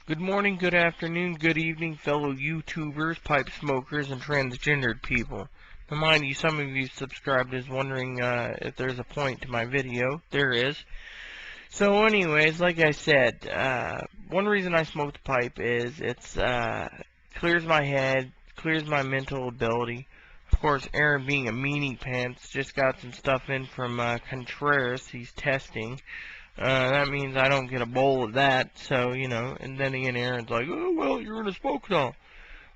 Good morning, good afternoon, good evening, fellow YouTubers, pipe smokers, and transgendered people. Now mind you, some of you subscribed is wondering if there's a point to my video. There is. So anyways, like I said, one reason I smoke the pipe is it's clears my head, clears my mental ability. Of course, Aaron being a meanie pants just got some stuff in from Contreras he's testing. That means I don't get a bowl of that, so, and then again, Aaron's like, oh, well, you're gonna smoke it all.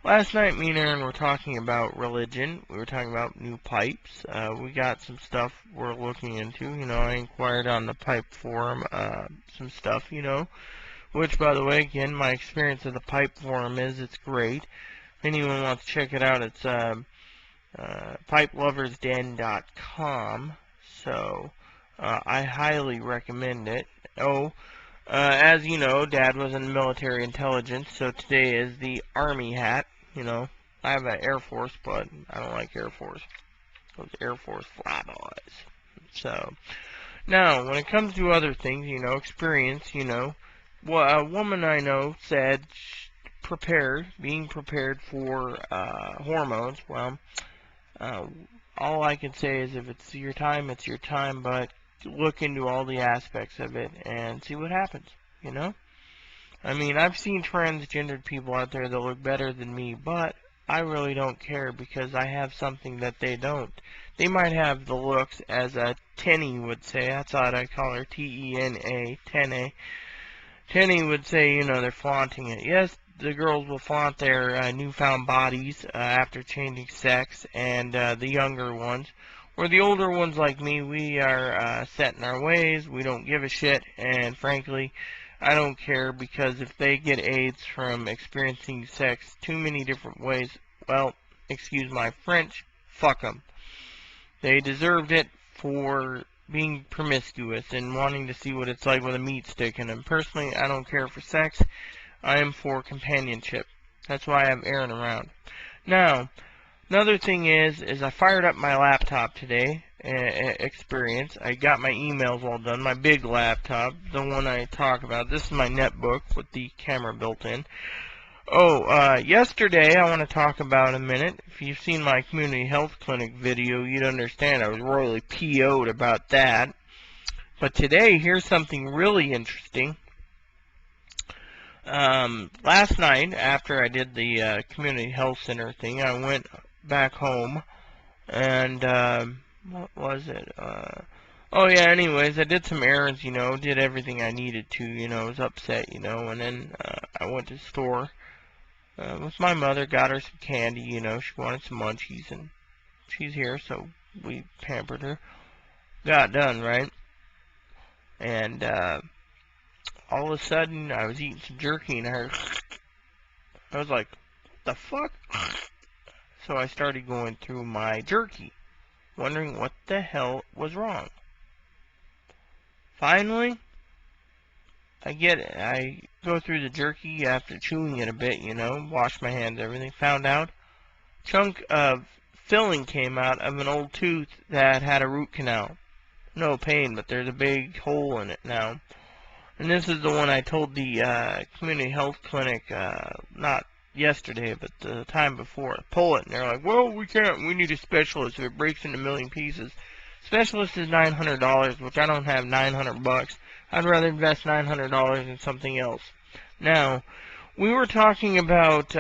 Last night, me and Aaron were talking about religion. We were talking about new pipes. We got some stuff we're looking into. I inquired on the pipe forum, some stuff, which, by the way, again, my experience of the pipe forum is it's great. If anyone wants to check it out, it's, pipeloversden.com, so, I highly recommend it. As you know, Dad was in military intelligence, so today is the Army hat. I have an Air Force, but I don't like Air Force. Those Air Force flyboys. So, now, when it comes to other things, experience, well, a woman I know said, being prepared for hormones. Well, all I can say is if it's your time, it's your time, but look into all the aspects of it and see what happens, I mean, I've seen transgendered people out there that look better than me, but I really don't care because I have something that they don't. They might have the looks, as a Tenny would say. That's what I call her, T-E-N-A, Tenny. Tenny would say, they're flaunting it. Yes, the girls will flaunt their newfound bodies after changing sex, and the younger ones. Or the older ones like me, we are set in our ways, we don't give a shit, and frankly, I don't care because if they get AIDS from experiencing sex too many different ways, well, excuse my French, fuck them. They deserved it for being promiscuous and wanting to see what it's like with a meat stick in them. Personally, I don't care for sex. I am for companionship. That's why I have Aaron around. Now, another thing is I fired up my laptop today, experience. I got my emails all done, my big laptop, the one I talk about. This is my netbook with the camera built in. Yesterday I want to talk about a minute. If you've seen my community health clinic video, you'd understand I was royally PO'd about that. But today, here's something really interesting. Last night, after I did the community health center thing, I went back home, and, what was it? Anyways, I did some errands, did everything I needed to, I was upset, and then, I went to the store, with my mother, got her some candy, she wanted some munchies, and she's here, so we pampered her. Got done, right? And, all of a sudden, I was eating some jerky, and I was like, what the fuck? So I started going through my jerky, wondering what the hell was wrong. Finally, I go through the jerky after chewing it a bit, wash my hands, everything, found out chunk of filling came out of an old tooth that had a root canal. No pain, but there's a big hole in it now. And this is the one I told the community health clinic, not yesterday, but the time before, to pull it. And they're like, well, we can't, we need a specialist if it breaks into a million pieces. Specialist is $900, which I don't have $900. I'd rather invest $900 in something else. Now, we were talking about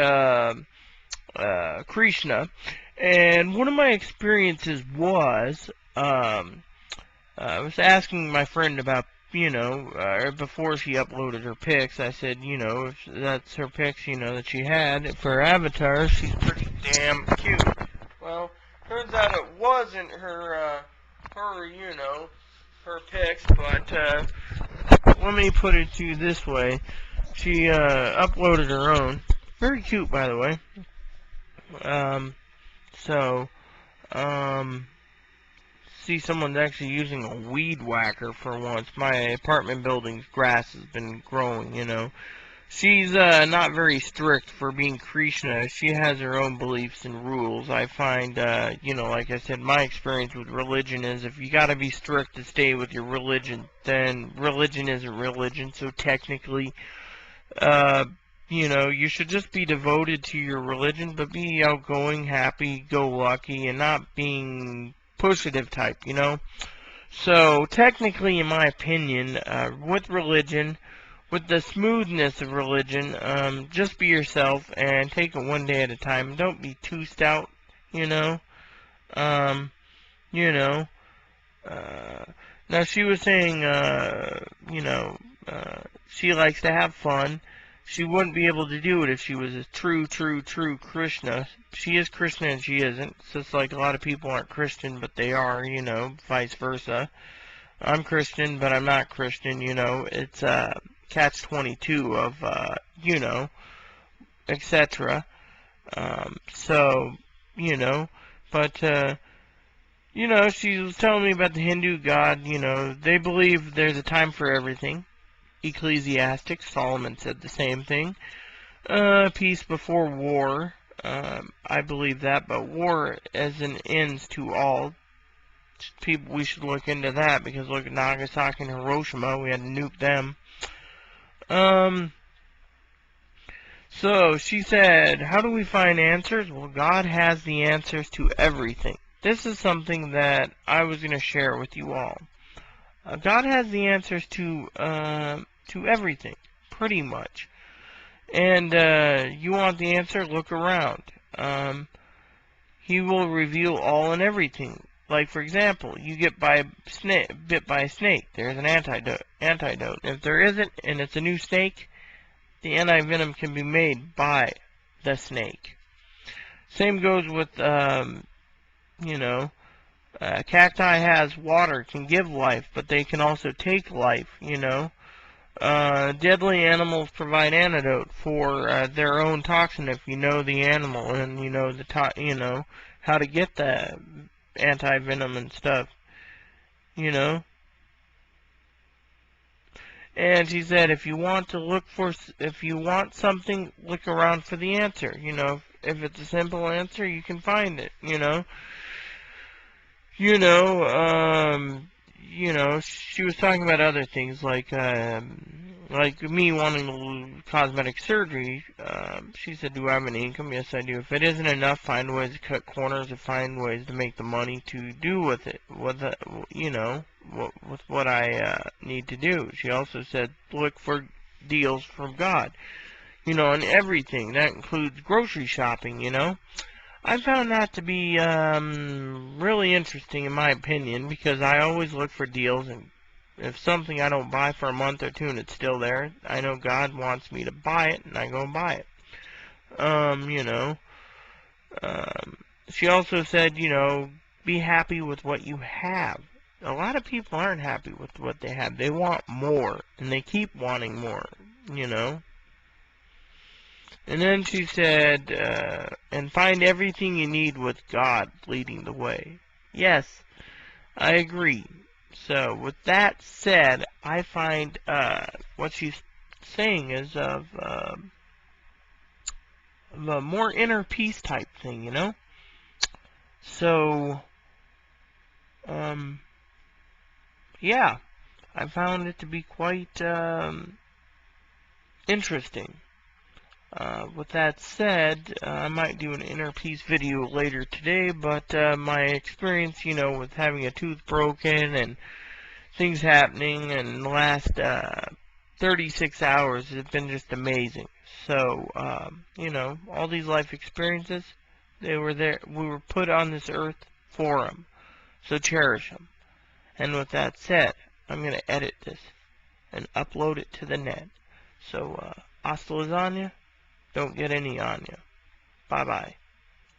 Krishna, and one of my experiences was, I was asking my friend about, before she uploaded her pics, I said, if that's her pics, that she had for her avatar, she's pretty damn cute. Well, turns out it wasn't her pics, but, let me put it to you this way. She, uploaded her own. Very cute, by the way. See someone's actually using a weed whacker for once. My apartment building's grass has been growing, She's not very strict for being Krishna. She has her own beliefs and rules. I find, like I said, my experience with religion is if you gotta be strict to stay with your religion, then religion isn't religion. So technically, Uh, you should just be devoted to your religion, but be outgoing, happy-go-lucky, and not being pushative type. So, technically, in my opinion, with religion, with the smoothness of religion, just be yourself and take it one day at a time. Don't be too stout, you know. Um, you know. Uh, Now she was saying, she likes to have fun. She wouldn't be able to do it if she was a true Krishna. She is Krishna and she isn't. It's just like a lot of people aren't Christian, but they are, vice versa. I'm Christian, but I'm not Christian. It's catch-22 of, etc. So, you know, but, she was telling me about the Hindu God. They believe there's a time for everything. Ecclesiastics, Solomon said the same thing. Peace before war. I believe that, but war as an ends to all. People, we should look into that because look at Nagasaki and Hiroshima. We had to nuke them. So she said, how do we find answers? Well, God has the answers to everything. This is something that I was going to share with you all. God has the answers to everything, pretty much. And you want the answer? Look around. He will reveal all and everything. Like, for example, you get bit by a snake. There's an antidote. If there isn't, and it's a new snake, the anti-venom can be made by the snake. Same goes with, cacti has water, can give life, but they can also take life, Deadly animals provide antidote for their own toxin if you know the animal and you know how to get the anti-venom and stuff, you know. And she said, if you want something, look around for the answer. If it's a simple answer, you can find it. She was talking about other things like me wanting cosmetic surgery. She said, do I have an income? Yes, I do. If it isn't enough, find ways to cut corners and find ways to make the money to do with it. With what I need to do. She also said, look for deals from God. On everything. That includes grocery shopping. I found that to be really interesting in my opinion because I always look for deals, and if something I don't buy for a month or two and it's still there, I know God wants me to buy it and I go and buy it. She also said, be happy with what you have. A lot of people aren't happy with what they have. They want more and they keep wanting more. And then she said, and find everything you need with God leading the way. Yes, I agree. So, with that said, I find what she's saying is of a more inner peace type thing. So, yeah, I found it to be quite interesting. With that said, I might do an inner peace video later today, but my experience, with having a tooth broken and things happening in the last 36 hours has been just amazing. So, all these life experiences, they were there. We were put on this earth for them. So cherish them. And with that said, I'm going to edit this and upload it to the net. So, hasta lasagna. Don't get any on you. Bye-bye.